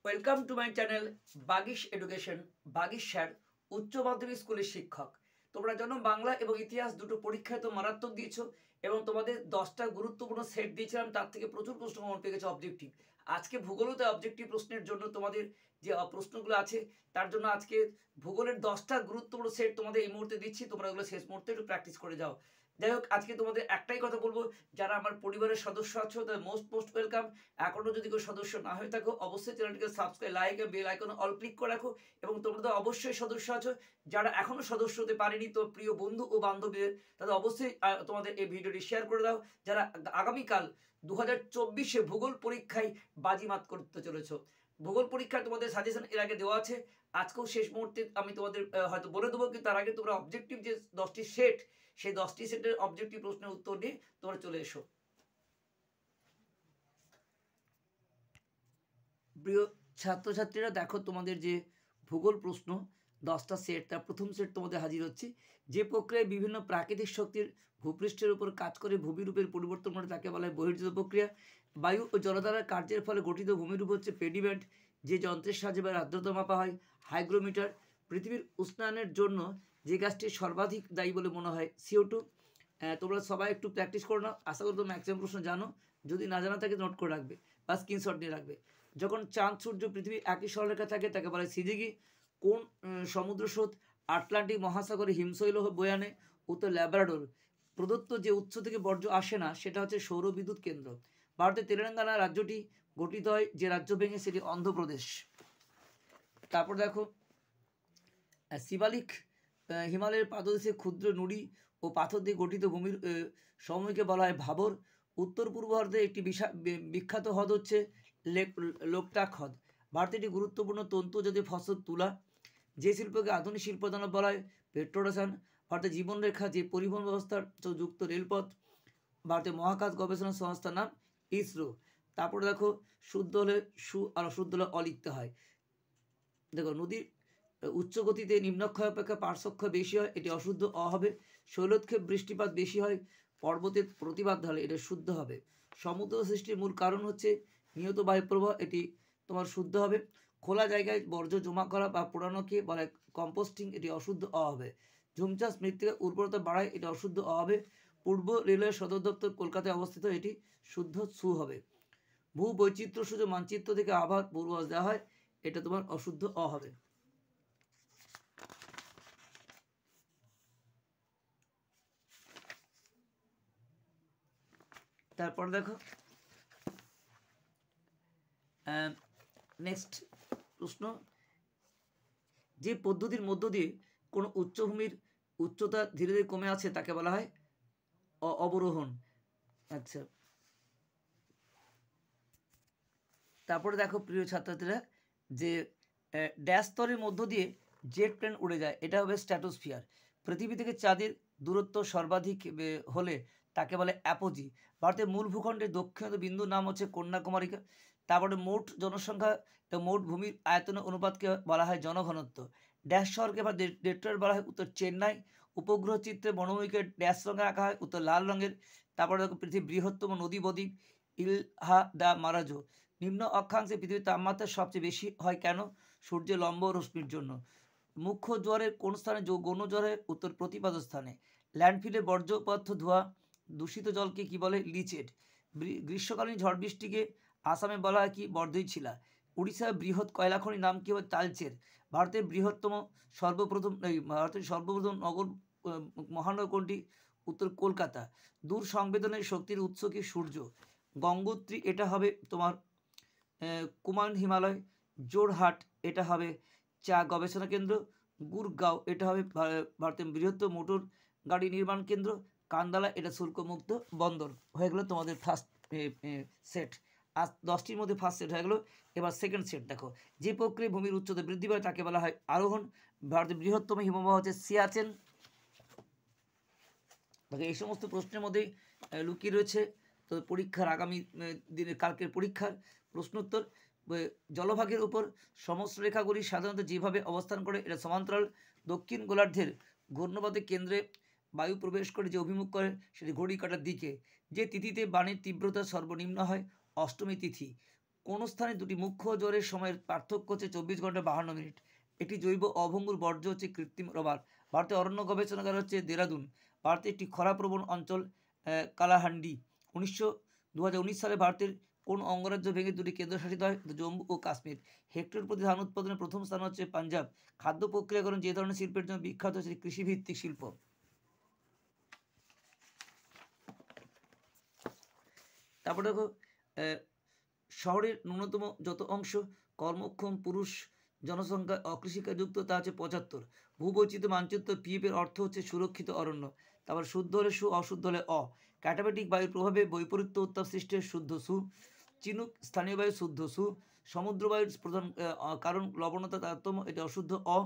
Welcome to my channel Bagish education. Bagish sir উচ্চ মাধ্যমিক স্কুলের শিক্ষক। তোমরা জানো বাংলা এবং ইতিহাস দুটো পরীক্ষায় তো মারাত্মক দিয়েছো এবং তোমাদের 10টা গুরুত্বপূর্ণ সেট দিয়েছিলাম, তার থেকে প্রচুর প্রশ্ন মনে পেয়ে গেছে অবজেক্টিভ। আজকে ভূগোলতে অবজেক্টিভ প্রশ্নের জন্য তোমাদের যে প্রশ্নগুলো আছে তার জন্য আজকে ভূগোলের 10টা গুরুত্বপূর্ণ সেট তোমাদের এই মুহূর্তে দিচ্ছি, তোমরা ওগুলো শেষ মুহূর্তে একটু প্র্যাকটিস করে যাও। যাই হোক, আজকে তোমাদের একটাই কথা বলবো, যারা আমার পরিবারের সদস্য আছো তাদের মোস্ট ওয়েলকাম। এখনও যদি কেউ সদস্য না হয়ে থাকো অবশ্যই চ্যানেলটিকে সাবস্ক্রাইব, লাইক এবং বেল আইকনে অল ক্লিক করে রাখো। এবং তোমরা তো অবশ্যই সদস্য আছো, যারা এখনও সদস্য হতে পারেনি তো প্রিয় বন্ধু ও বান্ধবীদের তাদের অবশ্যই তোমাদের এই ভিডিওটি শেয়ার করে দাও, যারা আগামীকাল 2024-এ ভূগোল পরীক্ষায় বাজিমাত করতে চলেছো। ভূগোল পরীক্ষায় তোমাদের সাজেশন এর আগে দেওয়া আছে, আজকেও শেষ মুহূর্তে আমি তোমাদের হয়তো বলে দেবো, কিন্তু তার আগে তোমরা অবজেক্টিভ যে 10টি সেট, সেই 10টি সেটের অবজেক্টিভ প্রশ্নের উত্তর নিয়ে তোমরা চলে এসো। প্রিয় ছাত্রছাত্রীরা, দেখো তোমাদের যে ভূগোল প্রশ্ন 10টা সেট, তার প্রথম সেট তোমাদের হাজির হচ্ছে। যে প্রক্রিয়ায় বিভিন্ন প্রাকৃতিক শক্তির ভূপৃষ্ঠের উপর কাজ করে ভূমিরূপের পরিবর্তন করে তাকে বলা হয় বহির্জিত প্রক্রিয়া। বায়ু ও জলধারার কার্যের ফলে গঠিত ভূমিরূপ হচ্ছে পেডিমেন্ট, যে যন্ত্রের সাহায্যে বা আর্দ্রতা মাপা হয় হাইগ্রোমিটার। পৃথিবীর উষ্ণায়নের জন্য যে গাছটি সর্বাধিক দায়ী বলে মনে হয় CO2। তোমরা সবাই একটু প্র্যাকটিস করে নাও, আশা করি তোমরা ম্যাক্সিমাম প্রশ্ন জানো, যদি না জানা থাকে নোট করে রাখবে বা স্ক্রিনশট নিয়ে রাখবে। যখন চাঁদ সূর্য পৃথিবী একই সরলরেখা থাকে তাকে বলে সিজিগি। কোন সমুদ্র স্রোত আটলান্টিক মহাসাগরে হিমশৈল বয়ে আনে? উত্তর ল্যাব্রাডোর। প্রদত্ত যে উৎস থেকে বর্জ্য আসে না সেটা হচ্ছে সৌর বিদ্যুৎ কেন্দ্র। ভারতের তেলেঙ্গানা রাজ্যটি গঠিত হয় যে রাজ্য ভেঙে, সেটি অন্ধ্রপ্রদেশ। তারপর দেখো, শিবালিক হিমালয়ের পাদদেশে ক্ষুদ্র নুড়ি ও পাথর দিয়ে গঠিত ভূমির সমূহকে বলা হয় ভাবর। উত্তর পূর্ব ভারতে একটি বিখ্যাত হ্রদ হচ্ছে লোকটাক হ্রদ। ভারতের একটি গুরুত্বপূর্ণ তন্তু যদি ফসল তুলা। যে শিল্পকে আধুনিক শিল্পদান বলা হয় পেট্রোরসায়ন। ভারতের জীবনরেখা যে পরিবহন ব্যবস্থার যুক্ত রেলপথ। ভারতের মহাকাশ গবেষণা সংস্থার নাম ইসরো। তারপরে দেখো, শুদ্ধ হলে সু আর অশুদ্ধ হলে অ লিখতে হয়। দেখো, নদীর উচ্চ গতিতে নিম্নক্ষয় অপেক্ষা পার্শ্বক্ষয় বেশি হয়, এটি অশুদ্ধ অ হবে। শৈলোৎক্ষেপ বৃষ্টিপাত বেশি হয়, পর্বতের প্রতিবাদ হলে এটা শুদ্ধ হবে। সমুদ্র সৃষ্টির মূল কারণ হচ্ছে নিয়ত বায়ুপ্রবাহ, এটি তোমার শুদ্ধ হবে। খোলা জায়গায় বর্জ্য জমা করা বা পোড়ানোকে বলে কম্পোস্টিং, এটি অশুদ্ধ অ হবে। ঝুম চাষ মৃত্তিকার উর্বরতা বাড়ায়, এটা অশুদ্ধ অ হবে। পূর্ব রেলওয়ে সদর দপ্তর কলকাতায় অবস্থিত, এটি শুদ্ধ সু হবে। ভূ বৈচিত্র্য সূচক মানচিত্র থেকে আবহাওয়ার পূর্বাভাস দেওয়া হয়, এটা তোমার অশুদ্ধ অ হবে। তারপর দেখো, নেক্সট প্রশ্ন, যে পদ্ধতির মধ্য দিয়ে কোনো উচ্চভূমির উচ্চতা ধীরে ধীরে কমে আছে তাকে বলা হয় অবরোহণ। আচ্ছা, তারপরে দেখো প্রিয় ছাত্রছাত্রীরা, যে ড্যাশ স্তরের মধ্য দিয়ে জেট প্লেন উড়ে যায়, এটা হবে স্ট্র্যাটোস্ফিয়ার। পৃথিবী থেকে চাঁদের দূরত্ব সর্বাধিক হলে তাকে বলে অ্যাপোজি। ভারতের মূল ভূখণ্ডের দক্ষিণ বিন্দুর নাম হচ্ছে কন্যাকুমারিকা। তারপরে মোট জনসংখ্যা মোট ভূমির আয়তনের অনুপাতকে বলা হয় জনঘনত্ব। ড্যাশ শহরকে বা ডেট্রয়েট বলা হয় উত্তর চেন্নাই। উপগ্রহ চিত্রে বনভূমিকে ড্যাশ রঙে আঁকা হয়, উত্তর লাল রঙের। তারপরে দেখো, পৃথিবীর বৃহত্তম নদী বদ্বীপ ইলহা দা মারাজো। নিম্ন অক্ষাংশে পৃথিবীর তাপমাত্রা সবচেয়ে বেশি হয় কেন? সূর্যের লম্ব রশ্মির জন্য। মুখ্য জোয়ারের কোন স্থানে গৌণ জোয়ারের? উত্তর প্রতিপাদ স্থানে। ল্যান্ডফিলে বর্জ্য পদার্থ ধোয়া দূষিত জলকে কি বলে? লিচেড। গ্রীষ্মকালীন ঝড় বৃষ্টিকে আসামে বলা হয় কি? বর্ধইছিলা। উড়িষ্যার বৃহৎ কয়লা খনির নাম কি হবে? তালচের। ভারতের সর্বপ্রথম নগর মহানগর কোনটি? উত্তর কলকাতা। দূর সংবেদনের শক্তির উৎস কি? সূর্য। গঙ্গোত্রী, এটা হবে তোমার কুমায়ুন হিমালয়। জোরহাট, এটা হবে চা গবেষণা কেন্দ্র। গুরগাঁও, এটা হবে ভারতের বৃহত্তম মোটর গাড়ি নির্মাণ কেন্দ্র। কান্দালা, এটা শুল্কমুক্ত বন্দর। হয়ে গেলো তোমাদের ফার্স্ট সেট। আজ 10টির মধ্যে ফার্স্ট সেট হয়ে গেলো। এবার সেকেন্ড সেট দেখো, যে প্রক্রিয়ায় ভূমির উচ্চতা বৃদ্ধি পায় তাকে বলা হয় আরোহণ। ভারতের বৃহত্তম হিমবাহ হচ্ছে সিয়াচেন। দেখো, এই সমস্ত প্রশ্নের মধ্যেই লুকিয়ে রয়েছে তো পরীক্ষার আগামী দিনে কালকের পরীক্ষার প্রশ্নোত্তর। জলভাগের উপর সমশ্রেখাগুলি সাধারণত যেভাবে অবস্থান করে এটা সমান্তরাল। দক্ষিণ গোলার্ধের ঘূর্ণবাদের কেন্দ্রে বায়ু প্রবেশ করে যে অভিমুখ করে সেটি ঘড়ি কাটার দিকে। যে তিথিতে বানের তীব্রতা সর্বনিম্ন হয়? অষ্টমী তিথি। কোন স্থানে দুটি মুখ্য জ্বরের সময়ের পার্থক্য হচ্ছে 24 ঘন্টা 52 মিনিট। একটি জৈব অভঙ্গুর বর্জ্য হচ্ছে কৃত্রিম রবার। ভারতের অরণ্য গবেষণাগার হচ্ছে দেরাদুন। ভারতে একটি খরাপ্রবণ অঞ্চল কালাহান্ডি। 2019 সালে ভারতের কোন অঙ্গরাজ্য ভেঙে দুটি কেন্দ্রশাসিত হয়? জম্মু ও কাশ্মীর। হেক্টর প্রতি ধান উৎপাদনের প্রথম স্থান হচ্ছে পাঞ্জাব। খাদ্য প্রক্রিয়াকরণ যে ধরনের শিল্পের জন্য বিখ্যাত হচ্ছে কৃষিভিত্তিক শিল্প। তারপর দেখো শহরের ন্যূনতম যত অংশ কর্মক্ষম পুরুষ জনসংখ্যা অকৃষিকাযুক্ত তা হচ্ছে 75। ভূবৈচিত্র্য মানচিত্র পিএফ এর অর্থ হচ্ছে সুরক্ষিত অরণ্য। তারপর শুদ্ধ হলে সু, অশুদ্ধ হলে অ। ক্যাটাবেটিক বায়ুর প্রভাবে বৈপরীত্য উত্তাপ সৃষ্টির শুদ্ধ সু। চিনুক স্থানীয় বায়ু শুদ্ধ সু। সমুদ্র বায়ুর প্রধান কারণ লবণতা তারতম্য, এটা অশুদ্ধ অ।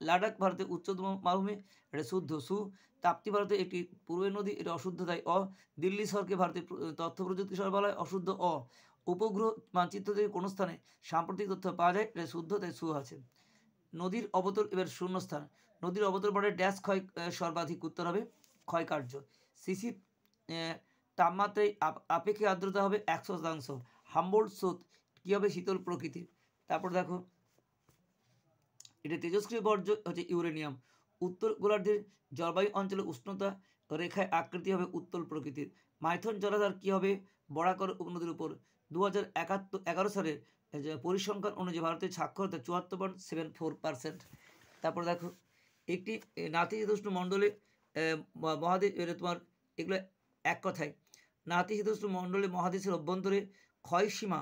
লাদাখ ভারতের উচ্চতম মালভূমি, এটা শুদ্ধ সু। তাপ্তি ভারতে একটি পূর্বের নদী, এটা অশুদ্ধ তাই অ। দিল্লি শহরকে ভারতের তথ্য প্রযুক্তি শহর বলা হয়, অশুদ্ধ অ। উপগ্রহ মানচিত্র থেকে কোনো স্থানে সাম্প্রতিক তথ্য পাওয়া যায়, এটা শুদ্ধ তাই সু আছে। নদীর অবতল এবার শূন্যস্থান। নদীর অবতল পরে ড্যাশ ক্ষয় সর্বাধিক, উত্তর হবে ক্ষয়কার্য। শিশির তাপমাত্রায় আপেক্ষিক আর্দ্রতা হবে 100%। হাম্বোল্ট স্রোত কী হবে? শীতল প্রকৃতির। তারপর দেখো এটা তেজস্ক্রিয় বর্জ্য হচ্ছে ইউরেনিয়াম। উত্তর গোলার্ধের জলবায়ু অঞ্চলে উষ্ণতা রেখায় আকৃতি হবে উত্তল প্রকৃতির। মাইথন জলাধার কী হবে? বরাকর উপনদীর উপর। 2011 সালের পরিসংখ্যান অনুযায়ী ভারতের সাক্ষরতা 74.74%। তারপর দেখো একটি নাতিশীতোষ্ণ মণ্ডলে মহাদেশ, তোমার এগুলো এক কথায় নাতিশীতোষ্ণ মণ্ডলে মহাদেশের অভ্যন্তরে ক্ষয়সীমা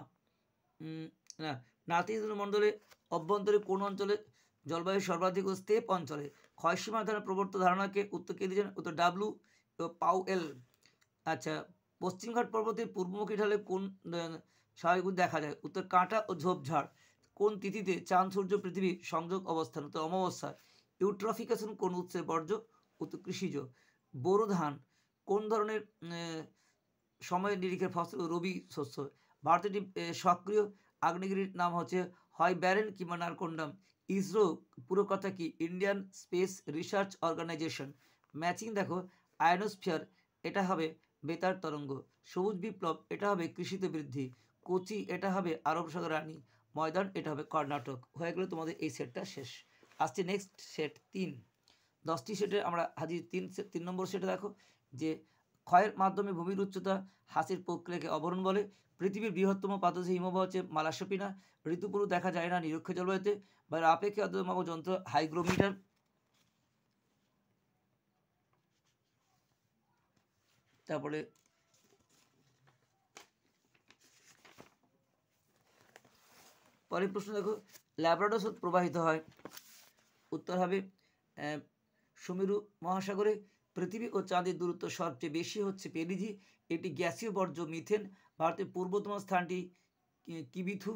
না নাতিশীতোষ্ণ মণ্ডলে অভ্যন্তরে কোন অঞ্চলে জলবায়ু সর্বাধিক স্টেপ অঞ্চলে ক্ষয়সীমা ধারণা প্রবর্তন ধারণাকে উত্তর কে দিয়েছেন? উত্তর ডাব্লু পাউয়েল। আচ্ছা, পশ্চিমঘাট পর্বতের পূর্বমুখী ঢালে কোন স্বাভাবিক দেখা যায়? উত্তর কাঁটা ও ঝোপঝাড়। কোন তিথিতে চাঁদ সূর্য পৃথিবী সংযোগ অবস্থান? উত্তর অমাবস্যা। ইউট্রফিকেশন কোন উৎসের বর্জ্য? উত্তর কৃষিজ। বোরো ধান কোন ধরনের সময়ের নিরিখের ফসল? রবি শস্য। ভারতের একটি সক্রিয় আগ্নেয়গিরির নাম হচ্ছে হয় ব্যারেন কিংবা নারকোন্ডাম। ইসরো পুরো কথা কি? Indian space research organisation. Matching দেখো আয়নোস্ফিয়ার, এটা হবে বেতার তরঙ্গ। সবুজ বিপ্লব, এটা হবে কৃষিতে বৃদ্ধি। কোচি, এটা হবে আরব সাগর রানী। ময়দান, এটা হবে কর্ণাটক। হয়ে গেলে তোমাদের এই সেটটা শেষ। আসছে নেক্সট সেট 3। 10টি সেটে আমরা হাজির। 3 নম্বর সেটে দেখো যে ক্ষয়ের মাধ্যমে ভূমির উচ্চতা হ্রাসের প্রক্রিয়াকে অবরণ বলে। পৃথিবীর বৃহত্তম পাদদেশে হিমবাহ হচ্ছে মালাসপিনা। ঋতুপুরু দেখা যায় না নিরক্ষ জলবায়ুতে। বা আপেক্ষিক আর্দ্রতা মাপক যন্ত্র হাইগ্রোমিটার। তারপরে পরের প্রশ্ন দেখো ল্যাব্রাডর স্রোত প্রবাহিত হয়। উত্তর হবে সুমেরু মহাসাগরে। পৃথিবী ও চাঁদের দূরত্ব সবচেয়ে বেশি হচ্ছে পেরিজি। এটি গ্যাসীয় বর্জ্য মিথেন। ভারতের পূর্বতম স্থানটি কিবিথু।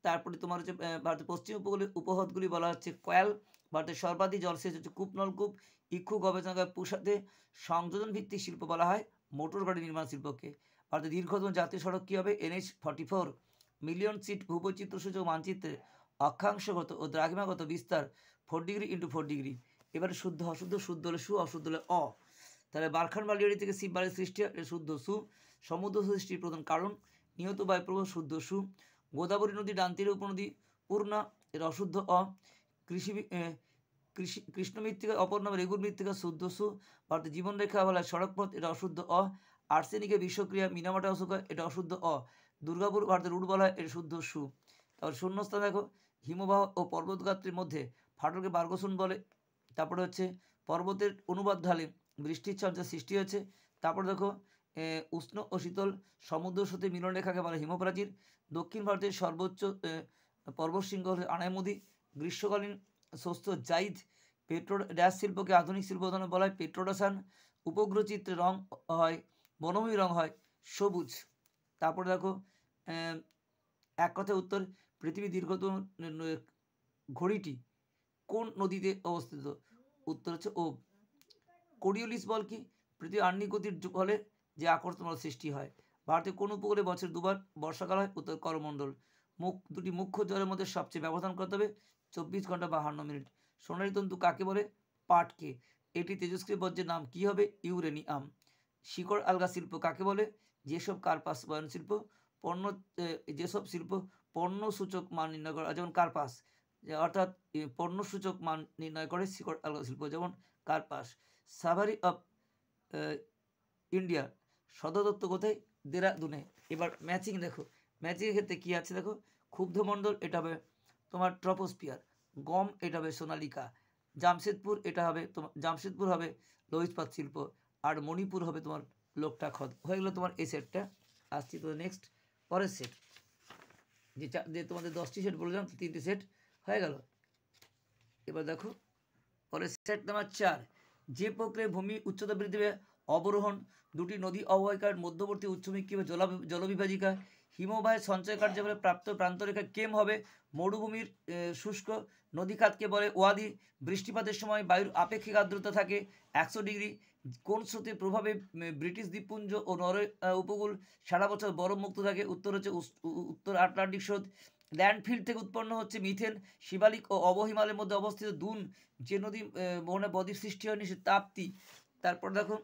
তারপরে তোমার হচ্ছে ভারতের পশ্চিম উপকূলের উপহ্রদগুলি বলা হচ্ছে কয়াল। ভারতের সর্বাধিক জলসেচ হচ্ছে কূপ নলকূপ। ইক্ষু গবেষণাগার পুসাতে সংযোজন ভিত্তিক শিল্প বলা হয় মোটর গাড়ি নির্মাণ শিল্পকে। ভারতের দীর্ঘতম জাতীয় সড়ক কী হবে? NH-44। মিলিয়ন সিট ভূবৈচিত্র্য সূচক মানচিত্রে অক্ষাংশগত ও দ্রাঘিমাগত বিস্তার 4 ডিগ্রি × 4 ডিগ্রি। এবারে শুদ্ধ অশুদ্ধ। শুদ্ধ হলে সু, অশুদ্ধ হলে অ। তাহলে বারখান বালিয়াড়ি থেকে শিববাড়ির সৃষ্টি, শুদ্ধ সু। সমুদ্র সৃষ্টির প্রধান কারণ নিয়ত বায়ুপ্রবাহ, শুদ্ধ সু। গোদাবরী নদী ডান তীরে উপনদী পূর্ণা, এর অশুদ্ধ অ। কৃষ্ণ মৃত্তিকা অপর নাম রেগুর মৃত্তিকা, শুদ্ধ সু। ভারতের জীবনরেখা বলা হয় সড়কপথ, এটা অশুদ্ধ অ। আর্সেনিকের বিষক্রিয়া মিনামাটা অসুখ, এটা অশুদ্ধ অ। দুর্গাপুর ভারতের রুট বলা হয়, এটা শুদ্ধ সু। তারপর শূন্যস্থান দেখো হিমবাহ ও পর্বতগাত্রের মধ্যে ফাটলকে বার্গসন বলে। তারপরে হচ্ছে পর্বতের অনুবাদ ঢালে বৃষ্টির ছঞ্চা সৃষ্টি হয়েছে। তারপর দেখো উষ্ণ ও শীতল সমুদ্রের সাথে মিলন রেখাকে বলে হিমপ্রাচীর। দক্ষিণ ভারতের সর্বোচ্চ পর্বতশৃঙ্গ হল আনাইমুদি। গ্রীষ্মকালীন শস্য জাইদ। ড্যাশ শিল্পকে আধুনিক শিল্প উদাহরণ বলা হয় পেট্রোডাসান। উপগ্রহ চিত্রে রং হয় বনভূমি রং হয় সবুজ। তারপর দেখো এক কথায় উত্তর পৃথিবীর দীর্ঘতম ঘড়িটি কোন নদীতে অবস্থিত? উত্তর হচ্ছে ও। কোরিওলিস বল কি? পৃথিবীর আহ্নিক গতির ফলে যে আকর্ষণ বল সৃষ্টি হয়। ভারতের কোন উপকূলে বছর দুবার বর্ষাকাল হয়? উত্তর করমণ্ডল। দুটি মুখ্য জলের মধ্যে সবচেয়ে ব্যবধান করতে হবে 24 ঘন্টা 52 মিনিট। সোনালী তন্তু কাকে বলে? পাটকে। এটি তেজস্ক্রিয় বর্জ্যের নাম কি হবে? ইউরেনিয়াম। শিকড় আলগা শিল্প কাকে বলে? যেসব কার্পাস বয়ন শিল্প। যেসব শিল্প পণ্যসূচক মান নির্ণয় করা, যেমন কার্পাস, অর্থাৎ পণ্যসূচক মান নির্ণয় করে শিকড় আলগা শিল্প, যেমন কার্পাস। সাভারি অফ ইন্ডিয়া সদর দপ্তর কোথায়? দেরাদুনে। এবার ম্যাচিং দেখো, ম্যাচিংয়ের ক্ষেত্রে কী আছে দেখো, ক্ষুব্ধমণ্ডল এটা হবে তোমার ট্রপোস্পিয়ার, গম এটা হবে সোনালিকা, জামশেদপুর এটা হবে তোমার, জামশেদপুর হবে লৌহ ইস্পাত শিল্প, আর মণিপুর হবে তোমার লোকটা খদ। হয়ে গেলো তোমার এই সেটটা। আসছি তো নেক্সট পরের সেট, যে তোমাদের 10টি সেট বললাম, 3টি সেট হয়ে গেল। এবার দেখো পরের সেট নাম্বার 4, যে প্রক্রিয়ায় ভূমি উচ্চতা বৃদ্ধি পেয়ে অবরোহণ, দুটি নদী অববাহিকার মধ্যবর্তী উচ্চমুখী জলবিভাজিকা, হিমবাহের সঞ্চয় কার্য বলে প্রাপ্ত প্রান্তরেখা কেম হবে, মরুভূমির শুষ্ক নদীখাতকে বলে ওয়াদি, বৃষ্টিপাতের সময় বায়ুর আপেক্ষিক আর্দ্রতা থাকে 100 ডিগ্রি, কোন স্রোতের প্রভাবে ব্রিটিশ দ্বীপপুঞ্জ ও নরওয়ে উপকূল সারা বছর বরফ মুক্ত থাকে, উত্তর হচ্ছে উত্তর আটলান্টিক স্রোত, ল্যান্ডফিল্ড থেকে উৎপন্ন হচ্ছে মিথেন, শিবালিক ও অবহিমালয়ের মধ্যে অবস্থিত দুন, যে নদী মোহনা বদ্বীপ সৃষ্টি হয়নি সে তাপ্তি। তারপর দেখো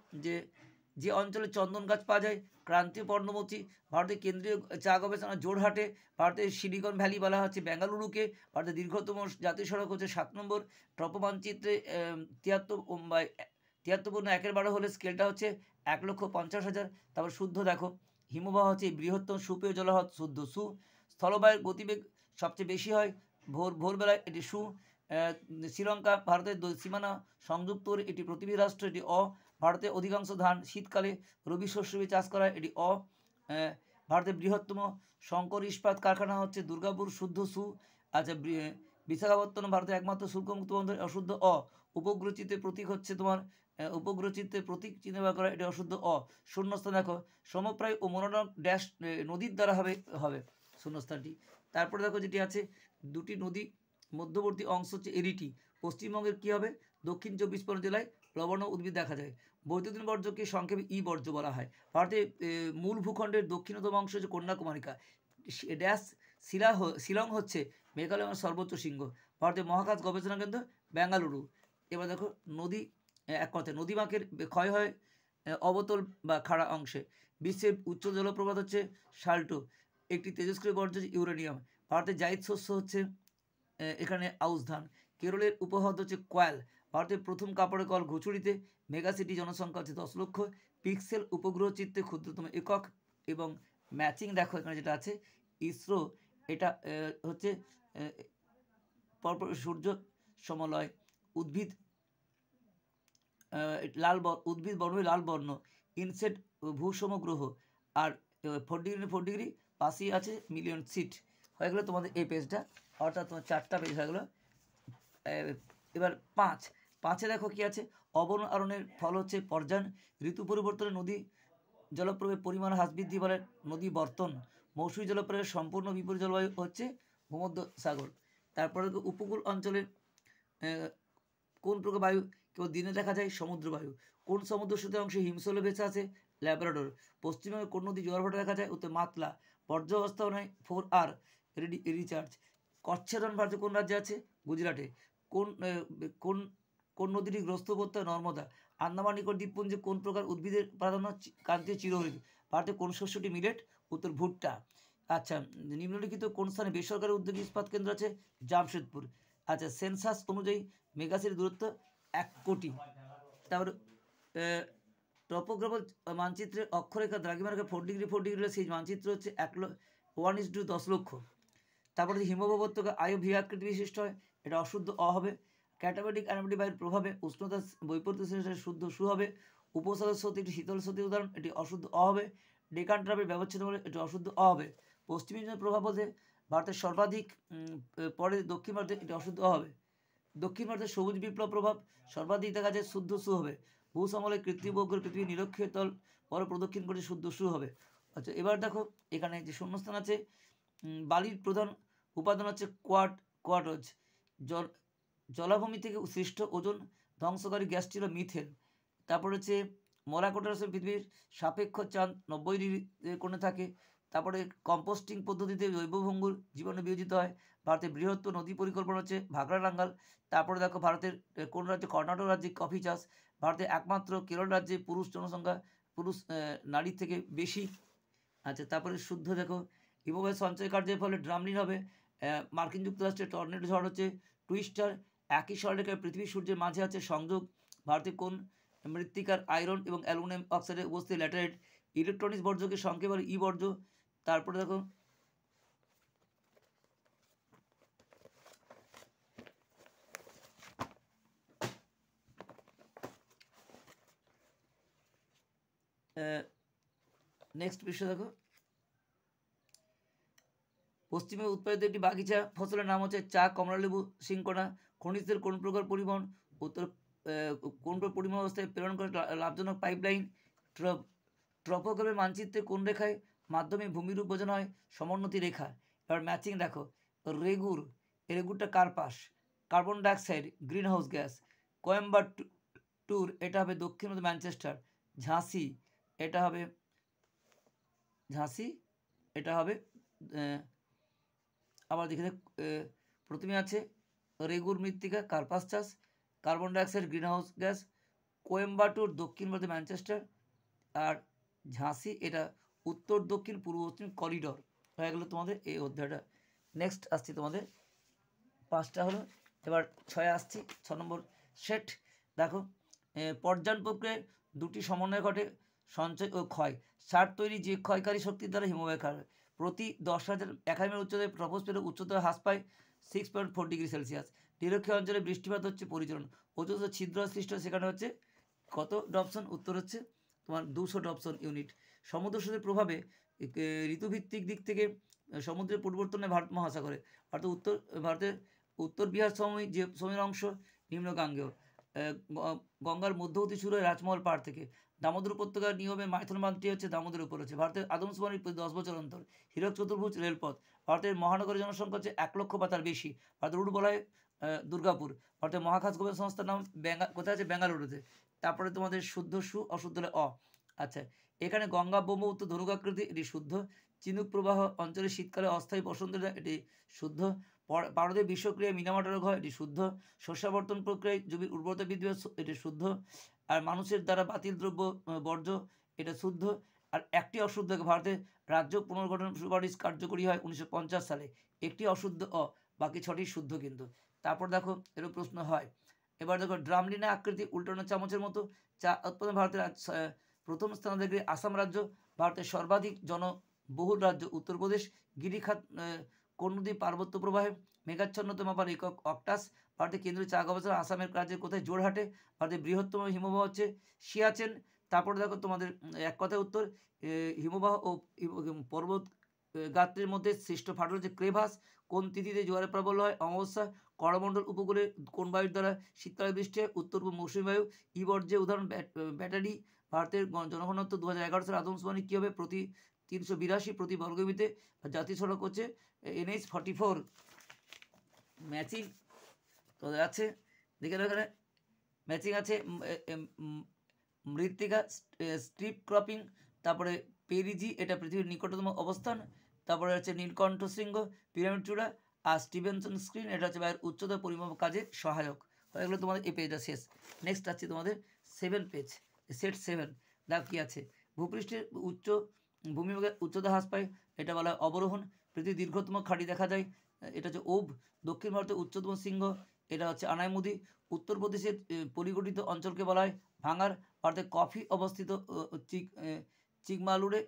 যে অঞ্চলে চন্দন গাছ পাওয়া যায়, ক্রান্তীয় পর্ণমোচী, ভারতের কেন্দ্রীয় চা গবেষণা জোরহাটে, ভারতের সিলিকন ভ্যালি বলা হচ্ছে বেঙ্গালুরুকে, ভারতের দীর্ঘতম জাতীয় সড়ক হচ্ছে 7 নম্বর, ট্রপো মানচিত্রে 73/1/12 হলে স্কেলটা হচ্ছে 1,50,000। তারপর শুদ্ধ দেখো, হিমবাহ হচ্ছে বৃহত্তম সুপেয় জলহ্রদ শুদ্ধ সু, স্থলবায়ুর গতিবেগ সবচেয়ে বেশি হয় ভোরবেলায় এটি সু, শ্রীলঙ্কা ভারতের সীমানা সংযুক্ত এটি প্রতিবেশী রাষ্ট্র এটি অ, ভারতের অধিকাংশ ধান শীতকালে রবি শস্য চাষ করা এটি অ, ভারতের বৃহত্তম শঙ্কর ইস্পাত কারখানা হচ্ছে দুর্গাপুর শুদ্ধ সু। আচ্ছা, বিশাখাপত্তনম ভারতের একমাত্র শুল্কমুক্ত বন্দর অশুদ্ধ অ, উপগ্রহচিত্রের প্রতীক হচ্ছে তোমার উপগ্রহচিত্রের প্রতীক চিহ্ন ব্যবহার করা এটা অশুদ্ধ অ। শূন্যস্থান দেখো, সমপ্রায় ও মনোরম ড্যাশ নদীর দ্বারা হবে শূন্যস্থানটি। তারপরে দেখো যেটি আছে, দুটি নদী মধ্যবর্তী অংশ হচ্ছে এরিটি, পশ্চিমবঙ্গের কী হবে? দক্ষিণ 24 জেলায় লবণ উদ্ভিদ দেখা যায়। বৈদ্যুতিন বর্জ্যকে সংক্ষেপে ই বর্জ্য বলা হয়। ভারতের মূল ভূখণ্ডের দক্ষিণতম অংশ হচ্ছে কন্যাকুমারিকা, ড্যাশ শিলং হচ্ছে মেঘালয়ের সর্বোচ্চ শৃঙ্গ, ভারতের মহাকাশ গবেষণা কেন্দ্র বেঙ্গালুরু। এবার দেখো নদী, এক কথায় নদীবাঁকের ক্ষয় হয় অবতল বা খাড়া অংশে। বিশ্বের উচ্চ জলপ্রপাত হচ্ছে সাল্টো, একটি তেজস্ক্রিয় বর্জ্য ইউরেনিয়াম। ভারতের জায়িদ শস্য হচ্ছে এখানে আউশ ধান। কেরলের উপহ্রদ হচ্ছে কয়াল। ভারতের প্রথম কাপড়ের কল ঘুচুড়িতে। মেগাসিটি জনসংখ্যা হচ্ছে 10 লক্ষ। পিক্সেল উপগ্রহ চিত্রে ক্ষুদ্রতম একক। এবং ম্যাচিং দেখো এখানে যেটা আছে, ইসরো এটা হচ্ছে পরপর সূর্য সমলয়, উদ্ভিদ উদ্ভিদ বর্ণ লাল বর্ণ, ইনসেট ভূসম গ্রহ, আর 4 ডিগ্রি পাশেই আছে মিলিয়ন সিট। হয়ে গেলো তোমাদের এই পেজটা, অর্থাৎ তোমার 4টা পেজ হয়ে গেলো। এবার 5 দেখো কি আছে, অবনরণের ফল হচ্ছে পর্যায়ন, ঋতু পরিবর্তনে নদী জলপ্রবাহের পরিমাণ হ্রাস বৃদ্ধি বলে নদী বর্তন, মৌসুমী জলপ্রবাহের সম্পূর্ণ বিপরীত জলবায়ু হচ্ছে ভূমধ্যসাগর। তারপরে উপকূল অঞ্চলে কোন প্রকার বায়ু কেবল দিনে দেখা যায়? সমুদ্র বায়ু। কোন সমুদ্র স্রোতের অংশে হিমশৈল ভেসে আছে? ল্যাব্রাডোর। পশ্চিমবঙ্গে কোন নদী জোয়ার ভাটা দেখা যায়? উত্তর মাতলা। পর্যায় অবস্থাপনায় 4R রিচার্জ। কচ্ছের রণ ভারতের কোন রাজ্যে আছে? গুজরাটে। কোন নদীটি গ্রস্ত করতে হয়? নর্মদা। আন্দামান নিকোবর দ্বীপপুঞ্জে কোন প্রকার উদ্ভিদের প্রাধান্য? ক্রান্তীয় চিরহরিৎ। ভারতে কোন শস্যটি মিলেট? উত্তর ভুট্টা। আচ্ছা, নিম্নলিখিত কোন স্থানে বেসরকারি উদ্যোগী ইস্পাত কেন্দ্র আছে? জামশেদপুর। আচ্ছা, সেন্সাস অনুযায়ী মেগাসিটির দূরত্ব 1 কোটি। তারপর টপোগ্রাফার মানচিত্রের অক্ষরেখা দ্রাঘিমারেখা 4 ডিগ্রি হলে সেই মানচিত্র হচ্ছে 1:10 লক্ষ। তারপরে হিমবাহ উপত্যকা আয়ভিয়াকৃতি বিশিষ্ট হয়, এটা অশুদ্ধ অ হবে। ক্যাটাবেটিক অ্যানাবেটিক বায়ুর প্রভাবে উষ্ণতা বৈপরীত্য শুদ্ধ সু হবে। উপসাগর স্রোত একটি শীতল স্রোতের উদাহরণ, এটি অশুদ্ধ অ হবে। ডেকান ট্রাপের ব্যবচ্ছেদ বলে এটি অশুদ্ধ অ হবে। পশ্চিমী প্রভাব বলতে ভারতের সর্বাধিক পরে দক্ষিণ ভারতে, এটি অশুদ্ধ অ হবে। দক্ষিণ ভারতের সবুজ বিপ্লব প্রভাব সর্বাধিক দেখা যায়, শুদ্ধ সু হবে। ভূসমলে কৃত্রিম উপগ্রহ পৃথিবী নিরক্ষীয় তল পরে প্রদক্ষিণ করে শুদ্ধ সু হবে। আচ্ছা, এবার দেখো এখানে যে শূন্যস্থান আছে, বালির প্রধান উপাদান হচ্ছে কোয়াটজ। জলাভূমি থেকে সৃষ্ট ওজন ধ্বংসকারী গ্যাসটি হল মিথেন। তারপর হচ্ছে মরাকোটাস পৃথিবীর সাপেক্ষ চাঁদ 90 ডিগ্রি কোণে থাকে। তারপরে কম্পোস্টিং পদ্ধতিতে জৈব ভঙ্গুর জীবাণু বিয়োজিত হয়। ভারতের বৃহত্তম নদী পরিকল্পনা হচ্ছে ভাগড়া-টাঙ্গাল। তারপরে দেখো ভারতের কোন রাজ্যে? কর্ণাটক রাজ্যে কফি চাষ। ভারতের একমাত্র কেরল রাজ্যে পুরুষ জনসংখ্যা নারীর থেকে বেশি। আচ্ছা, তারপরে শুদ্ধ দেখো, হিমবাহের সঞ্চয় কার্যের ফলে ড্রামলিন হবে। মার্কিন যুক্তরাষ্ট্রে টর্নেডো ঝড় হচ্ছে টুইস্টার। একই সরলরেখায় পৃথিবী সূর্যের মাঝে আছে সংযোগ। ভারতে কোন মৃত্তিকার আয়রন এবং অ্যালুমিনিয়াম অক্সাইডের উপস্থিতি ল্যাটেরাইট। ইলেকট্রনিক্স বর্জ্যকে সংক্ষেপে বলে ই বর্জ্য। তারপরে দেখো নেক্সট বিষয় দেখো, পশ্চিমে উৎপাদিত একটি বাগিচা ফসলের নাম হচ্ছে চা, কমলালেবু, সিংকোনা। খনিজ তেল কোন প্রকার পরিবহন? উত্তর কোন প্রকার পরিবহন ব্যবস্থায় প্রেরণ করে লাভজনক পাইপলাইন। ট্রপোগ্রাফের মানচিত্রে কোন রেখায় মাধ্যমে ভূমিরূপ বোঝানো হয়? সমোন্নতি রেখা। এবার ম্যাচিং দেখো, রেগুর, রেগুরটা কার পাশ? Carbon dioxide greenhouse gas. Coimbatore এটা হবে দক্ষিণ মধ্য ম্যানচেস্টার। ঝাঁসি এটা হবে আবার দেখে প্রথমে আছে রেগুর মৃত্তিকা কার্পাস চাষ, carbon dioxide greenhouse gas. Coimbatore দক্ষিণ মধ্য ম্যানচেস্টার, আর ঝাঁসি এটা উত্তর দক্ষিণ পূর্ব পশ্চিম করিডর। হয়ে গেল তোমাদের এই অধ্যায়টা। নেক্সট আসছি তোমাদের 5টা হলো, এবার 6 আসছি। 6 নম্বর সেট দেখো, পর্যায়ন প্রক্রিয়ায় দুটি সমন্বয় ঘটে, সঞ্চয় ও ক্ষয়। সার তৈরি যে ক্ষয়কারী শক্তির দ্বারা হিমবাহ ক্ষয় হয়। প্রতি 10,000 একাডেমির উচ্চতায় ট্রপোস্ফিয়ারের উচ্চতা হ্রাস পায় 6.4 ডিগ্রি সেলসিয়াস। নিরক্ষীয় অঞ্চলে বৃষ্টিপাত হচ্ছে পরিচলন। অথচ ছিদ্র সৃষ্ট সেখানে হচ্ছে কত ডপসন? উত্তর হচ্ছে তোমার 200 ডপসন ইউনিট। সমুদ্র স্রোতের প্রভাবে ঋতুভিত্তিক দিক থেকে সমুদ্রের পরিবর্তনে ভারত মহাসাগরে ভারতের উত্তর বিহার যে সময়ের অংশ নিম্ন গাঙ্গেয়। গঙ্গার মধ্যবর্তী শুরু হয় রাজমহল পাড় থেকে। দামোদর উপত্যকার নিয়মে মাইথন বাঁধটি হচ্ছে দামোদরের উপর হচ্ছে। ভারতের আদমশুমারি 10 বছর অন্তর। হীরক চতুর্ভুজ রেলপথ। ভারতের মহানগরের জনসংখ্যা হচ্ছে 1 লক্ষ বা তার বেশি। ভারতের রুট বলা হয় দুর্গাপুর। ভারতের মহাকাশ গবেষণা সংস্থার নাম কোথায় আছে? বেঙ্গালুরুতে। তারপরে তোমাদের শুদ্ধ সু, অশুদ্ধ হলে অ। আচ্ছা, এখানে গঙ্গা ব্রহ্মপুত্র ধনুকাকৃতি, এটি শুদ্ধ। চিনুক প্রবাহ অঞ্চলে শীতকালে অস্থায়ী বসন্ত, এটি শুদ্ধ। পারদের বিষক্রিয়ায় মিনামাটা রোগ হয়, এটি শুদ্ধ। শস্যাবর্তন প্রক্রিয়ায় জমির উর্বরতা বৃদ্ধি হয়, এটি শুদ্ধ। আর মানুষের দ্বারা বাতিল দ্রব্য বর্জ্য, এটা শুদ্ধ। আর একটি অশুদ্ধ, ভারতের রাজ্য পুনর্গঠন সুপারিশ কার্যকরী হয় 1950 সালে। একটি অশুদ্ধ অ, বাকি 6টি শুদ্ধ কিন্তু। তারপর দেখো এরও প্রশ্ন হয়। এবার দেখো, ড্রামলিনা আকৃতি উল্টানো চামচের মতো। চা উৎপাদন ভারতের প্রথম স্থান থেকে আসাম রাজ্য। ভারতের সর্বাধিক জনবহুল রাজ্য উত্তরপ্রদেশ। গিরিখাত কোন নদী পার্বত্য প্রবাহে? মেঘাচ্ছন্নতা মাপার একক অক্টাস। ভারতের কেন্দ্রীয় চা গবেষণা আসামের রাজ্যের কোথায়? জোরহাটে। ভারতের বৃহত্তম হিমবাহ হচ্ছে সিয়াচেন। তারপরে দেখো তোমাদের এক কথায় উত্তর, হিমবাহ ও পর্বত গাত্রের মধ্যে সৃষ্ট ফাটল হচ্ছে ক্রেভাস। কোন তিথিতে জোয়ারের প্রবল হয়? অমাবস্যা। করমণ্ডল উপকূলে কোন বায়ুর দ্বারা শীতকালে বৃষ্টি হয়? উত্তর পূর্ব মৌসুমী বায়ু। ই বর্জ্যের উদাহরণ ব্যাটারি। ভারতের জনঘনত্ব 2011 সালে আদমশুমারি কী হবে? প্রতি 382 প্রতি বর্গমিতে। জাতীয় সড়ক হচ্ছে NH-44। ম্যাচিং তো আছে, দেখে এখানে ম্যাচিং আছে মৃত্তিকা স্ট্রিপ ক্রপিং। তারপরে পেরিজি, এটা পৃথিবীর নিকটতম অবস্থান। তারপরে হচ্ছে নীলকণ্ঠ শৃঙ্গ, পিরামিড চূড়া। আর স্টিভেনসন স্ক্রিন, এটা হচ্ছে বায়ুর উচ্চতা পরিমাপ কাজে সহায়ক। হয়ে গেলো তোমাদের এই পেজটা শেষ। নেক্সট আছে তোমাদের 7 পেজ, সেট 7। দেখ কী আছে, ভূপৃষ্ঠের ভূমিভাগের উচ্চতা হ্রাস পায়, এটা বলা হয় অবরোহণ। পৃথিবীর দীর্ঘতম খাড়ি দেখা যায়, এটা হচ্ছে ওভ। দক্ষিণ ভারতের উচ্চতম শৃঙ্গ, এটা হচ্ছে আনাইমুদি। উত্তরপ্রদেশের পরিগঠিত অঞ্চলকে বলা হয় ভাঙার। ভারতের কফি অবস্থিত চিকমালুরে।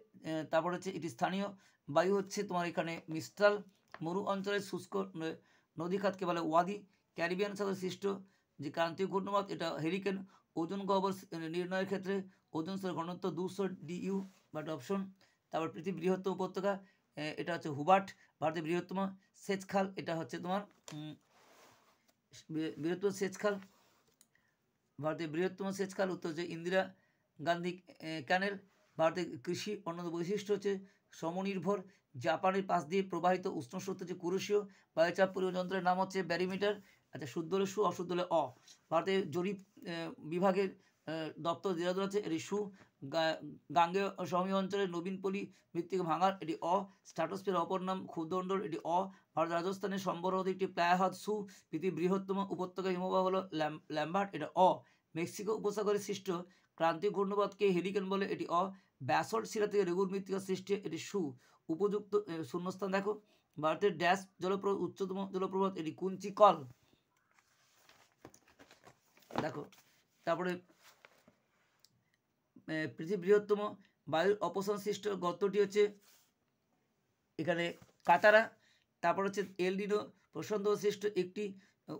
তারপর হচ্ছে এটি স্থানীয় বায়ু হচ্ছে তোমার এখানে মিস্ট্রাল। মরু অঞ্চলের শুষ্ক নদীখাতকে বলে ওয়াদি। ক্যারিবিয়ান সাগর সৃষ্ট যে ক্রান্তীয় ঘূর্ণিঝড়, এটা হেরিকেন। ওজন গহ্বর নির্ণয়ের ক্ষেত্রে ওজন স্তরের ঘনত্ব 200 DU বাট অপশন। তারপর পৃথিবীর বৃহত্তম উপত্যকা, এটা হচ্ছে হুবার্ট। ভারতের বৃহত্তম সেচ খাল, এটা হচ্ছে তোমার বৃহত্তম সেচ খাল। ভারতের বৃহত্তম সেচ খাল উত্তর হচ্ছে ইন্দিরা গান্ধী ক্যানেল। ভারতের কৃষি অন্যান্য বৈশিষ্ট্য হচ্ছে সমনির্ভর। জাপানের পাশ দিয়ে প্রবাহিত উষ্ণ স্রোত হচ্ছে কুরুশীয়। বায়ুচাপ পরিমাপ যন্ত্রের নাম হচ্ছে ব্যারিমিটার। আচ্ছা, শুদ্ধ হলে সু, অশুদ্ধ হলে অ। ভারতের জরিপ বিভাগের দপ্তর দেরাদুন আছে, এটি সু। গাঙ্গেয় সমীহ অঞ্চলের নবীনপল্লী মৃত্তিকা ভাঙার, এটি অ। স্ট্র্যাটোস্ফিয়ার অপর নাম ক্ষুদ্রমণ্ডল, এটি অ। ভারত রাজস্থানের সম্বরহদ একটি প্লায়াহ্রদ, সু। পৃথিবীর বৃহত্তম উপত্যকা হিমবাহ হলো ল্যাম্বার্ট, এটা অ। মেক্সিকো উপসাগরে সৃষ্ট ক্রান্তীয় ঘূর্ণিঝড়কে হেরিকেন বলে, এটি অ। ব্যাসল্ট শিলা থেকে রেগুর মৃত্তিকা সৃষ্টি, এটি সু। উপযুক্ত শূন্যস্থান দেখো। ভারতের ড্যাশ জলপ্রপাত উচ্চতম জলপ্রপাত, এটি কুঞ্চিকল দেখো। তারপরে পৃথিবীর বৃহত্তম বায়ুর অপসারণ সৃষ্ট গর্তটি হচ্ছে এখানে কাতারা। তারপর হচ্ছে এল নিনো প্রশান্ত সৃষ্ট একটি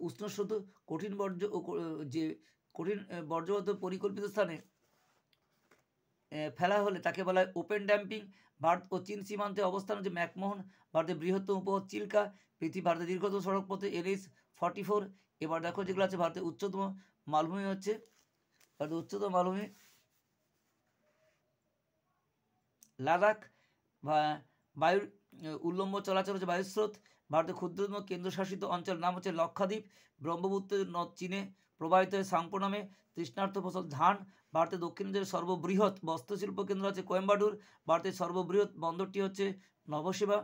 উষ্ণস্রোত কঠিন বর্জ্য ও যে কঠিন বর্জ্যগত পরিকল্পিত স্থানে ফেলা হলে তাকে বলা হয় ওপেন ড্যাম্পিং। ভারত ও চীন সীমান্তে অবস্থান হচ্ছে ম্যাকমোহন। ভারতের বৃহত্তম উপহ্রদ চিল্কা। ভারতের দীর্ঘতম সড়কপথে NH-44। এবার দেখো যেগুলো আছে ভারতের উচ্চতম মালভূমি হচ্ছে ভারতের উচ্চতম মালভূমি লাদাখ। বায়ুর উল্লম্ব চলাচল হচ্ছে বায়ুস্রোত। ভারতের ক্ষুদ্রতম কেন্দ্রশাসিত অঞ্চল নাম হচ্ছে লক্ষাদ্বীপ। ব্রহ্মপুত্র নদ চীনে প্রবাহিত হয়ে সাংপো নামে। তৃষ্ণার্ত ফসল ধান। ভারতের দক্ষিণাঞ্চলের সর্ববৃহৎ বস্ত্রশিল্প কেন্দ্র হচ্ছে কোয়েম্বাটুর। ভারতের সর্ববৃহৎ বন্দরটি হচ্ছে নবসেবা।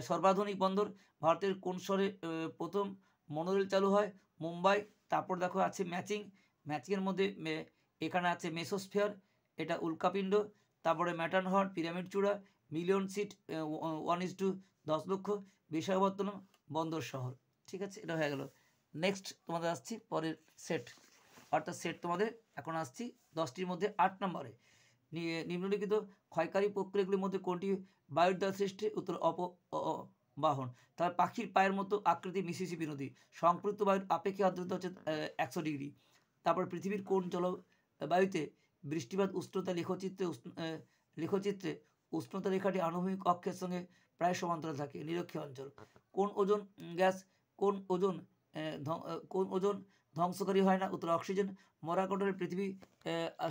সর্বাধুনিক বন্দর। ভারতের কোন শহরে প্রথম মনোরেল চালু হয়? মুম্বাই। তারপর দেখো আছে ম্যাচিংয়ের মধ্যে এখানে আছে মেসোস্ফিয়ার, এটা উল্কাপিণ্ড। তারপরে ম্যাটারহর্ন পিরামিড চূড়া। মিলিয়ন সিট 1:10 লক্ষ। বিশাখাপত্তনম বন্দর শহর। ঠিক আছে, এটা হয়ে গেল। নেক্সট তোমাদের আসছি পরের সেট, অর্থাৎ সেট তোমাদের এখন আসছি 10টির মধ্যে 8 নম্বরে। নিম্নলিখিত ক্ষয়কারী প্রক্রিয়াগুলির মধ্যে কোনটি বায়ুর দ্বারা সৃষ্টি? উত্তর অপবাহন। তার পাখির পায়ের মতো আকৃতি মিসিসিপি নদী। সংপৃক্ত বায়ুর আপেক্ষিক আর্দ্রতা হচ্ছে 100 ডিগ্রি। তারপর পৃথিবীর কোন জলবায়ুতে বৃষ্টিপাত উষ্ণতা লেখচিত্রে উষ্ণতা রেখাটি আনুভূমিক অক্ষের সঙ্গে প্রায় সমান্তরাল থাকে। নিরক্ষীয় অঞ্চল। কোন ওজন গ্যাস কোন ওজন ধ্বংসকারী হয় না? উত্তর অক্সিজেন। মরাকটরের পৃথিবী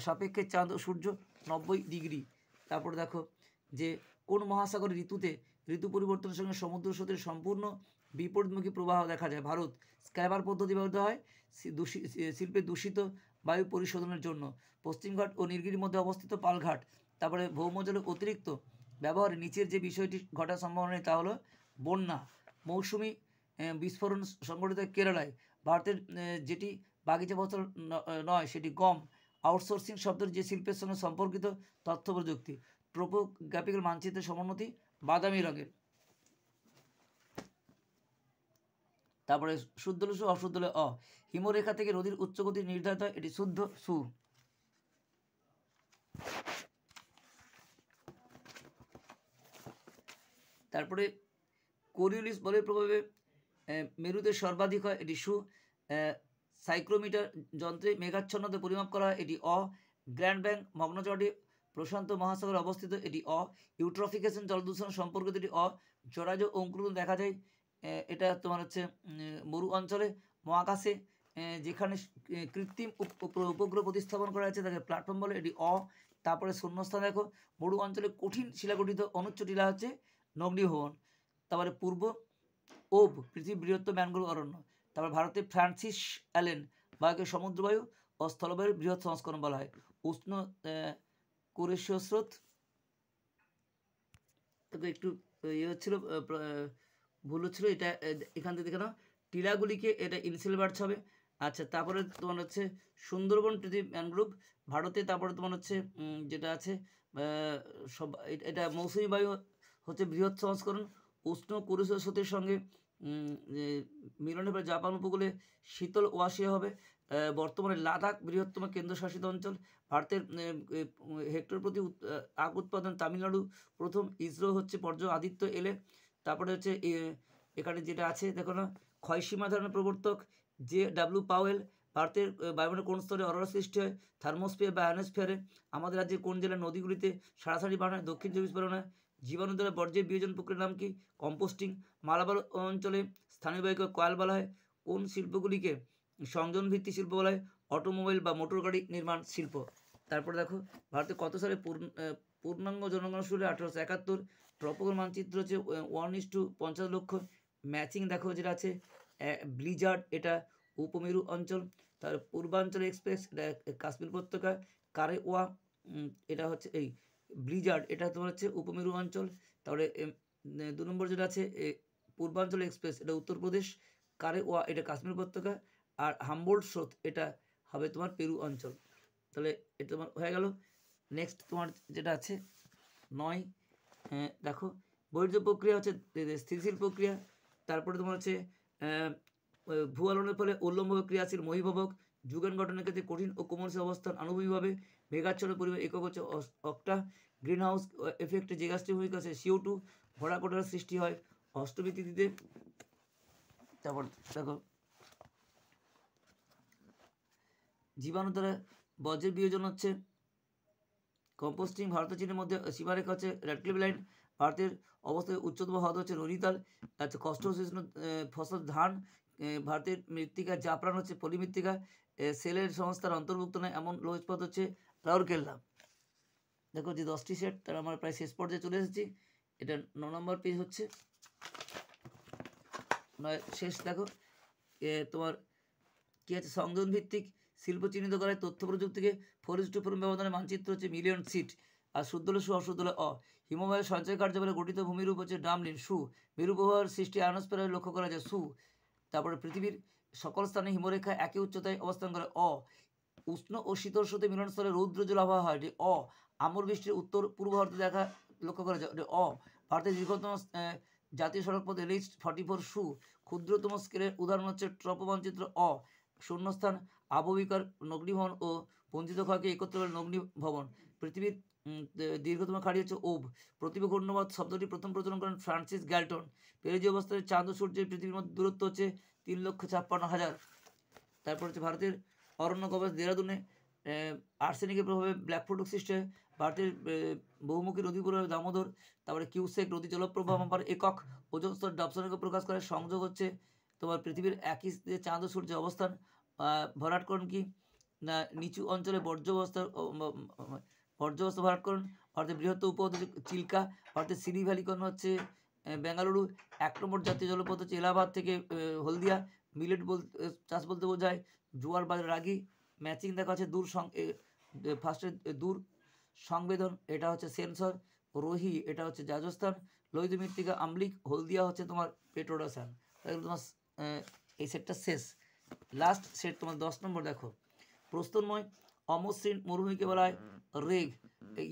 সাপেক্ষে চাঁদ ও সূর্য 90 ডিগ্রি। তারপর দেখো যে কোন মহাসাগরের ঋতু পরিবর্তনের সঙ্গে সমুদ্র স্রোতের সম্পূর্ণ বিপরীতমুখী প্রবাহ দেখা যায়? ভারত। স্ক্যাবার পদ্ধতি ব্যবহৃত হয় শিল্পে দূষিত বায়ু পরিশোধনের জন্য। পশ্চিমঘাট ও নীলগিরির মধ্যে অবস্থিত পালঘাট। তারপরে ভৌমজলের অতিরিক্ত ব্যবহারে নিচের যে বিষয়টি ঘটার সম্ভাবনা নেই তা হলো বন্যা। মৌসুমি বিস্ফোরণ সংঘটিত কেরালায়। ভারতের যেটি বাগিচা ফসল নয় সেটি গম। আউটসোর্সিং শব্দের যে শিল্পের সঙ্গে সম্পর্কিত তথ্য প্রযুক্তি। ট্রোপোগ্রাফিক্যাল মানচিত্রের সমোন্নতি বাদামি রঙের। তারপরে শুদ্ধ লসু অশুদ্ধ ল অ। হিমরেখা থেকে নদীর উচ্চগতি নির্ধারিত হয়, এটি শুদ্ধ সু। তারপরে কোরিওলিস বলের প্রভাবে মেরুতে সর্বাধিক হয়, এটি সু। সাইক্রোমিটার যন্ত্রে মেঘাচ্ছন্নতা পরিমাপ করা হয়, এটি অ। গ্র্যান্ড ব্যাংক মগ্নচরটি প্রশান্ত মহাসাগরে অবস্থিত, এটি অ। ইউট্রফিকেশন জলদূষণ সম্পর্কিত, এটি অ। জরাজু অঙ্কুরোদগম দেখা যায় এটা তোমার হচ্ছে মরু অঞ্চলে। মহাকাশে যেখানে কৃত্রিম উপগ্রহ প্রতিস্থাপন করা হয়েছে তাকে প্ল্যাটফর্ম বলে, এটি অ। তারপরে শূন্যস্থান দেখো। মরু অঞ্চলে কঠিন শিলাগঠিত অনুচ্চ টিলা হচ্ছে নগ্নিভবন। তারপরে পূর্ব ওব পৃথিবীর বৃহত্তম ম্যানগ্রোভ অরণ্য। তারপর ভারতে ফ্রান্সিস অ্যালেন বায়ুকে সমুদ্রবায়ু ও স্থলবায়ুর বৃহৎ সংস্করণ বলা হয়। উষ্ণ কুরেশীয় স্রোত একটু ইয়ে হচ্ছিল, ভুল হচ্ছিল, এটা এখান থেকে দেখে নাও। টিলাগুলিকে এটা ইনসিলবার্স হবে। আচ্ছা, তারপরে তোমার হচ্ছে সুন্দরবন পৃথিবী ম্যানগ্রোভ ভারতে। তারপরে তোমার হচ্ছে যেটা আছে সব এটা মৌসুমী বায়ু হচ্ছে বৃহৎ সংস্করণ। উষ্ণ কুরেশীয় স্রোতের সঙ্গে মিলনের পরে জাপান উপকূলে শীতল ওয়াশিয়া হবে। বর্তমানে লাদাখ বৃহত্তম কেন্দ্রশাসিত অঞ্চল। ভারতের হেক্টর প্রতি আখ উৎপাদন তামিলনাড়ু প্রথম। ইসরো হচ্ছে পর্যটক আদিত্য এলে। তারপরে হচ্ছে এখানে যেটা আছে দেখো না, ক্ষয়সীমা ধরনের প্রবর্তক JW পাওয়েল। ভারতের বায়ুমণ্ডলের কোন স্তরে অরোরা সৃষ্টি হয়? থার্মোস্ফিয়ার বা আয়নোস্ফিয়ারে। আমাদের রাজ্যের কোন জেলার নদীগুলিতে সারাসারি বানায়? দক্ষিণ 24 পরগনায়। জীবাণু দ্বারা বর্জ্যের বিয়োজন প্রক্রিয়ার নাম কি? কম্পোস্টিং। মালাবার অঞ্চলে স্থানীয় বায়ুকে কয়েল বলা হয়। কোন শিল্পগুলিকে সংযোজন ভিত্তিক শিল্প বলা হয়? অটোমোবাইল বা মোটর গাড়ি নির্মাণ শিল্প। তারপরে দেখো ভারতে কত সালে পূর্ণাঙ্গ জনগণনা শুরু হয়? 1871। ট্রপোগ্রাফিক মানচিত্র হচ্ছে 1:50 লক্ষ। ম্যাচিং দেখো যেটা আছে ব্লিজার্ড, এটা উপমেরু অঞ্চল। তার পূর্বাঞ্চল এক্সপ্রেস, এটা কাশ্মীর উপত্যকা। কারেওয়া এটা হচ্ছে এই ব্লিজার্ড, এটা তোমার হচ্ছে উপমেরু অঞ্চল। তারপরে 2 নম্বর যেটা আছে পূর্বাঞ্চল এক্সপ্রেস, এটা উত্তরপ্রদেশ। কারেওয়া এটা কাশ্মীর উপত্যকা। আর হাম্বোল্ট স্রোত এটা হবে তোমার পেরু অঞ্চল। তাহলে এটা তোমার হয়ে গেল। নেক্সট তোমার যেটা আছে 9, দেখো বৈধ প্রক্রিয়া হচ্ছে স্থিতিশীল প্রক্রিয়া। তারপরে তোমার হচ্ছে ভূয়ালনের ফলে উল্লম্বভাবে ক্রিয়াশীল মহীভবক, যুগান গঠনের ক্ষেত্রে কঠিন ও কোমলশীল অবস্থান আনুভূমিকভাবে, মেঘাচ্ছন্ন পরিবেশ একক হচ্ছে অক্টা, গ্রিন হাউস এফেক্টে যে গাছটি ভূমিকা আছে CO2, ভরা কোটার সৃষ্টি হয় অষ্টমী তিথিতে। তারপর দেখো জীবাণু দ্বারা বজ্রের বিয়োজন হচ্ছে কম্পোস্টিং। ভারত ও চীনের মধ্যে সীমারেখা হচ্ছে রেড লাইন। ভারতের অবস্থায় উচ্চতম হ্রদ হচ্ছে নৈনিতাল। আচ্ছা কষ্ট ফসল ধান। ভারতের মৃত্তিকা জাফরান হচ্ছে পলিমৃত্তিকা। সেলের সংস্থার অন্তর্ভুক্ত নয় এমন লৌহ ইস্পাত হচ্ছে রাউরকেল্লা। দেখো যে 10টি সেট তার আমরা প্রায় শেষ পর্যায়ে চলে এসেছি। এটা 9 নম্বর পেজ হচ্ছে শেষ। দেখো তোমার কি আছে সংযোজন ভিত্তিক শিল্প চিহ্নিত করায় তথ্য প্রযুক্তিকে 4:4 ব্যবধানে মানচিত্র হচ্ছে মিলিয়ন সিট। আর শুদ্ধলে সু অশুদ্ধলে অ। হিমবাহের সঞ্চয় কার্য বলে গঠিত ভূমিরূপ হচ্ছে ডামলিন সু। মেরু প্রবাহের সৃষ্টি আয়নোস্ফিয়ারে লক্ষ্য করা যায় সু। তারপরে পৃথিবীর সকল স্থানে হিমরেখা একই উচ্চতায় অবস্থান করে অ। উষ্ণ ও শীতলস্রোতে মিলনস্থলে রৌদ্রজল আবহাওয়া হয় এটি অ। আমর বৃষ্টির উত্তর পূর্ব ভারতে দেখা লক্ষ্য করা যায় এটি অ। ভারতের দীর্ঘতম জাতীয় সড়ক পথ LH44 সু। ক্ষুদ্রতম স্কেলের উদাহরণ হচ্ছে ট্রপ মানচিত্র অ। শূন্যস্থান আবহবিকার নগ্নিভবন ও পঞ্জিত ক্ষয়কে একত্র করে নগ্নি ভবন। পৃথিবীর দীর্ঘতম খাড়ি হচ্ছে ওব। প্রতিভ ঘূর্ণবাদ শব্দটি প্রথম প্রচলন করেন ফ্রান্সিস গ্যালটন। পেরেজি অবস্থায় চাঁদ ও সূর্যের পৃথিবীর মধ্যে দূরত্ব হচ্ছে 3,56,000। তারপর হচ্ছে ভারতের অরণ্য কবচ দেরাদুনে আর্সেনিকের প্রভাবে ব্ল্যাক ফুট সৃষ্টি হয়। ভারতের বহুমুখী নদীগুলো দামোদর। তারপরে কিউসেক নদী জলপ্রবাহ মাপার একক। ওজন স্তর ডাবসনকে প্রকাশ করে। সংযোগ হচ্ছে তোমার পৃথিবীর একই চাঁদ ও সূর্যের অবস্থান। ভরাটকরণ কি না নিচু অঞ্চলে বর্জ্য অবস্থা ভরাটকরণ। ভারতের বৃহত্তর উপহ্রদ হচ্ছে চিল্কা। ভারতের সিলি ভ্যালিকরণ হচ্ছে বেঙ্গালুরু। 1 নম্বর জাতীয় জলপথ হচ্ছে এলাহাবাদ থেকে হলদিয়া। মিলেট চাষ বলতে বোঝায় জোয়ার বা রাগি। ম্যাচিং দেখা হচ্ছে ফার্স্টে দূর সংবেদন এটা হচ্ছে সেন্সর। রোহি এটা হচ্ছে রাজস্থান। লোহিত মৃত্তিকা আমলিক। হলদিয়া হচ্ছে তোমার পেট্রোডাসান। তাহলে তোমার এই সেটটা শেষ। লাস্ট সেট তোমার 10 নম্বর দেখো প্রস্তরময় অমসৃণ মরুভূমিকে বলা হয় রেগ।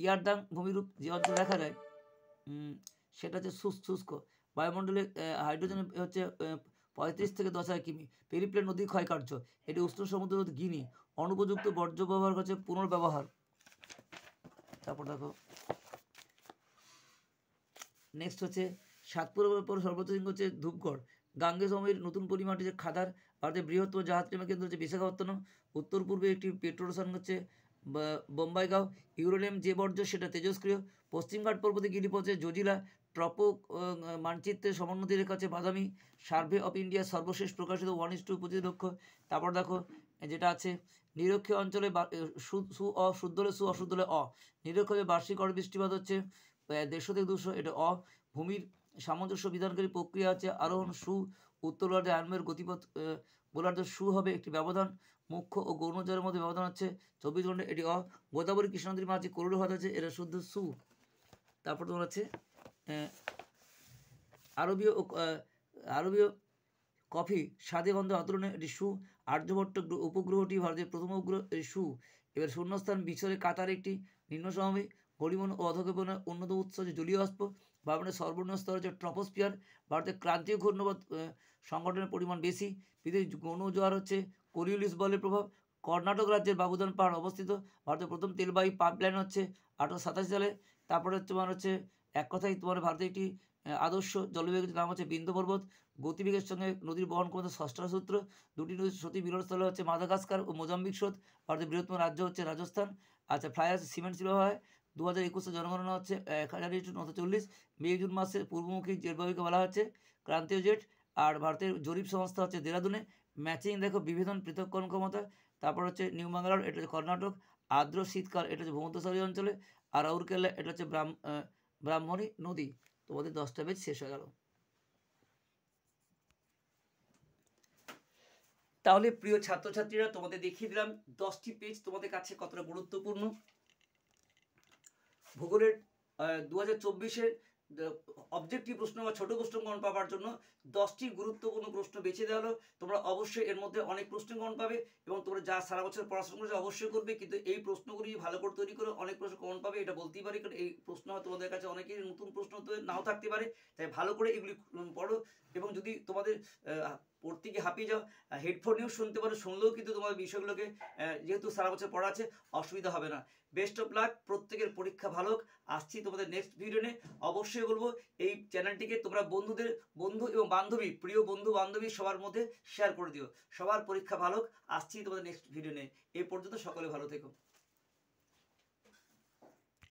ইয়ারদাং ভূমিরূপ যে অঞ্চলে দেখা যায় সেটা হচ্ছে শুষ্ক। বায়ুমণ্ডলে হাইড্রোজেন হচ্ছে 35 থেকে 10,000 কিমি। পেরিপ্লেন নদীর ক্ষয়কার্য এটি উষ্ণ সমুদ্র গিনি। অনুপযুক্ত বর্জ্য ব্যবহার হচ্ছে পুনর্ব্যবহার। তারপর দেখো নেক্সট হচ্ছে সাতপুরের পর সর্বোচ্চ শৃঙ্গ হচ্ছে ধূপগড়। গাঙ্গে সময়ের নতুন পরিমাণ হচ্ছে খাদার। ভারতের বৃহত্তম জাহাজ প্রেমের কেন্দ্র হচ্ছে বিশাখাপত্তনম। উত্তর পূর্বে একটি পেট্রোরসান হচ্ছে বোম্বাইগাঁও। ইউরেনিয়াম যে বর্জ্য সেটা তেজস্ক্রিয়। পশ্চিমঘাট পর্বতে গিরিপথ হচ্ছে জজিলা। ট্রপো মানচিত্রের সমোন্নতি রেখা হচ্ছে বাদামি। সার্ভে অফ ইন্ডিয়া সর্বশেষ প্রকাশিত 1:25 লক্ষ। তারপর দেখো যেটা আছে নিরক্ষীয় অঞ্চলে শুদ্ধ হলে সু অশুদ্ধ হলে অ। নিরক্ষীয় বার্ষিক গড় বৃষ্টিপাত হচ্ছে 150 থেকে 200 এটা অ। ভূমির সামঞ্জস্য বিধানকারী প্রক্রিয়া আছে আরোহণ সু। উত্তর গোলার্ধে আয়নবায়ুর গতিপথ গোলার্ধ সু হবে একটি ব্যবধান। মুখ্য ও গৌণজলের মধ্যে ব্যবধান হচ্ছে 24 ঘন্টা এটি অ। গোদাবরী কৃষ্ণ নদীর মাঝে করুড় হ্রদ আছে এটা শুদ্ধ সু। তারপর তোমার হচ্ছে আরবীয় কফি স্বাদে গন্ধে অতুলনীয় এটি সু। আর্যভট্ট উপগ্রহটি ভারতের প্রথম উপগ্রহ এটি সু। এবার শূন্যস্থান বিছরে কাতার একটি নিম্ন সমভূমি। পরিবহন ও অধঃক্ষেপণের উন্নত উৎস হচ্ছে জলীয় বাষ্প। বায়ুমণ্ডলের সর্বনিম্ন স্তর হচ্ছে ট্রপোস্ফিয়ার। ভারতের ক্রান্তীয় ঘূর্ণবাদ সংগঠনের পরিমাণ বেশি। পৃথিবীর গৌণ জোয়ার হচ্ছে কোরিওলিস বলের প্রভাব। কর্ণাটক রাজ্যের বাবুদান পাহাড় অবস্থিত। ভারতের প্রথম তেলবাহী পাইপলাইন হচ্ছে 1887 সালে। তারপরে তোমার হচ্ছে এক কথায় তোমার ভারতের একটি আদর্শ জলবায়ুর নাম হচ্ছে বিন্দু পর্বত। গতিবেগের সঙ্গে নদীর বহন ক্ষমতা ষষ্ঠা সূত্র। দুটি নদীর সতী মিলনস্থল হচ্ছে মাদাগাস্কার ও মোজাম্বিক স্রোত। ভারতের বৃহত্তম রাজ্য হচ্ছে রাজস্থান। আচ্ছা ফ্লাই অ্যাশ সিমেন্ট শিল্প হয়। 2021 জনগণনা হচ্ছে 1940। মে জুন মাসে পূর্বমুখী জেটবাহীকে বলা হচ্ছে ক্রান্তীয় জেট। আর ভারতের জরিপ সংস্থা হচ্ছে দেরাদুনে। ম্যাচিং দেখো বিভেদন পৃথককরণ ক্ষমতা। তারপর হচ্ছে নিউ বাঙ্গালোর এটা হচ্ছে কর্ণাটক। আর্দ্র শীতকাল এটা হচ্ছে ভূমধ্যসাগরীয় অঞ্চলে। আর রাউরকেলা এটা হচ্ছে ব্রাহ্মণী নদী। তোমাদের 10টা পেজ শেষ হয়ে গেল। তাহলে প্রিয় ছাত্রছাত্রীরা তোমাদের দেখিয়ে দিলাম 10টি পেজ তোমাদের কাছে কতটা গুরুত্বপূর্ণ। ভূগোলের 2024-এর অবজেক্টিভ প্রশ্ন বা ছোট প্রশ্ন কমন পাওয়ার জন্য 10টি গুরুত্বপূর্ণ প্রশ্ন বেছে দেওয়া হলো। তোমরা অবশ্যই এর মধ্যে অনেক প্রশ্ন কমন পাবে এবং তোমরা যা সারা বছর পড়াশোনা করেছো অবশ্যই করবে, কিন্তু এই প্রশ্নগুলি ভালো করে তৈরি করে অনেক প্রশ্ন কমন পাবে এটা বলতেই পারি, কারণ এই প্রশ্ন তোমাদের কাছে অনেকেই নতুন প্রশ্ন তো নাও থাকতে পারে। তাই ভালো করে এগুলি পড়ো, এবং যদি তোমাদের পড়তে গিয়ে হাঁপিয়ে যাও, হেডফোন নিয়েও শুনতে পারো, শুনলেও কিন্তু তোমাদের বিষয়গুলোকে যেহেতু সারা বছর পড়া আছে অসুবিধা হবে না। বেস্ট অফ লাক, প্রত্যেকের পরীক্ষা ভালো হোক। আসছি তোমাদের নেক্সট ভিডিও নিয়ে। অবশ্যই বলবো এই চ্যানেলটিকে তোমরা বন্ধু এবং বান্ধবী, প্রিয় বন্ধু বান্ধবী সবার মধ্যে শেয়ার করে দিও। সবার পরীক্ষা ভালো হোক। আসছি তোমাদের নেক্সট ভিডিও নিয়ে। এই পর্যন্ত সকলে ভালো থেকো।